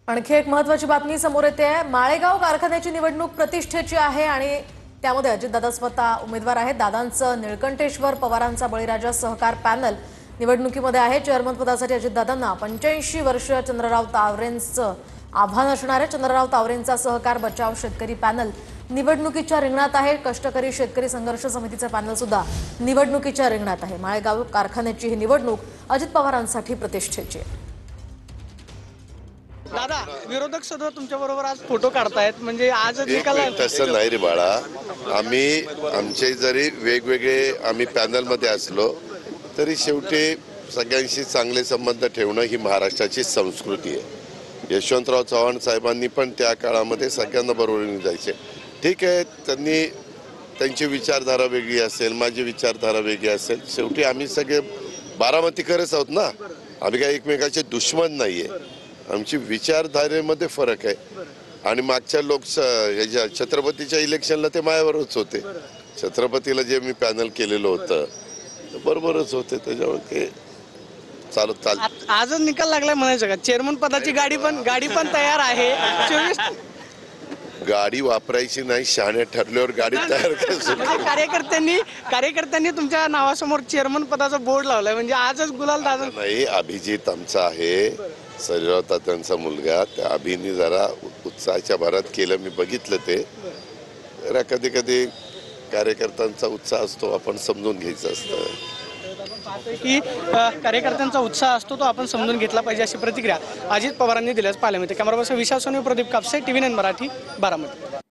आणखी एक महत्त्वाची बातमी समोर येते आहे। माळेगाव कारखान्याची निवडणूक प्रतिष्ठेची आहे आणि त्यामध्ये अजितदादा स्वतः उमेदवार आहेत। दादांचं निळकंठेश्वर पवारांचा बळीराजा सहकार पॅनल निवडणुकीमध्ये आहे। चेअरमन पदासाठी अजितदादांना 85 वर्षीय चंद्रराव तावरेंचं आव्हान असणार आहे। चंद्रराव तावरेंचा सहकार बचाव शेतकरी पॅनल निवडणुकीच्या रिंगणात आहे। कष्टकरी शेतकरी संघर्ष समितीचे पॅनल सुद्धा निवडणुकीच्या रिंगणात आहे। माळेगाव कारखान्याची ही निवडणूक अजित पवारांसाठी प्रतिष्ठेची आहे। दादा, विरोधक सुद्धा तुमच्या बरोबर आज फोटो काढतायत, म्हणजे आज तसं नाही रे बाळा। आम्ही आमचे जरी वेगवेगळे आम्ही पॅनलमध्ये असलो तरी शेवटी सगळ्यांशी चांगले संबंध ठेवणं ही महाराष्ट्राची संस्कृती आहे। यशवंतराव चव्हाण साहेबांनी पण त्या काळामध्ये सगळ्यांना बरोबर जायचे। ठीक आहे, त्यांची विचारधारा वेगळी असेल, माझी विचारधारा वेगळी असेल, शेवटी आम्ही सगळे बारामतीकरच आहोत ना। आम्ही काही एकमेकाचे दुश्मन नाहीये। आमची विचारधारेमध्ये फरक आहे। आणि मागच्या ह्याच्या छत्रपतीच्या इलेक्शनला ते माझ्यावरच होते। छत्रपतीला जे मी पॅनल केलेलं होतं बरोबरच होते, त्याच्यामुळे चालत आजच निकाल लागलाय म्हणायचं का? चेअरमन पदाची गाडी पण तयार आहे। गाडी वापरायची नाही, शहाणे ठरल्यावर गाडी तयार करायची। कार्यकर्त्यांनी तुमच्या नावासमोर चेअरमन पदाचा बोर्ड लावलाय, म्हणजे आजच गुलाल दादा नाही। अभिजित आमचा आहे, सर्जराव तात्यांचा मुलगा, त्या अभिनी जरा उत्साहाच्या भरात केलं, मी बघितलं ते। जरा कधी कधी कार्यकर्त्यांचा उत्साह असतो, आपण समजून घ्यायचं असतं की कार्यकर्त्यांचा उत्साह असतो तो आपण समजून घेतला पाहिजे, अशी प्रतिक्रिया अजित पवारांनी दिल्यास पाहायला मिळते। कॅमेरा पर्सन विशाल सोनी, प्रदीप कापसे, TV9 मराठी, बारामती।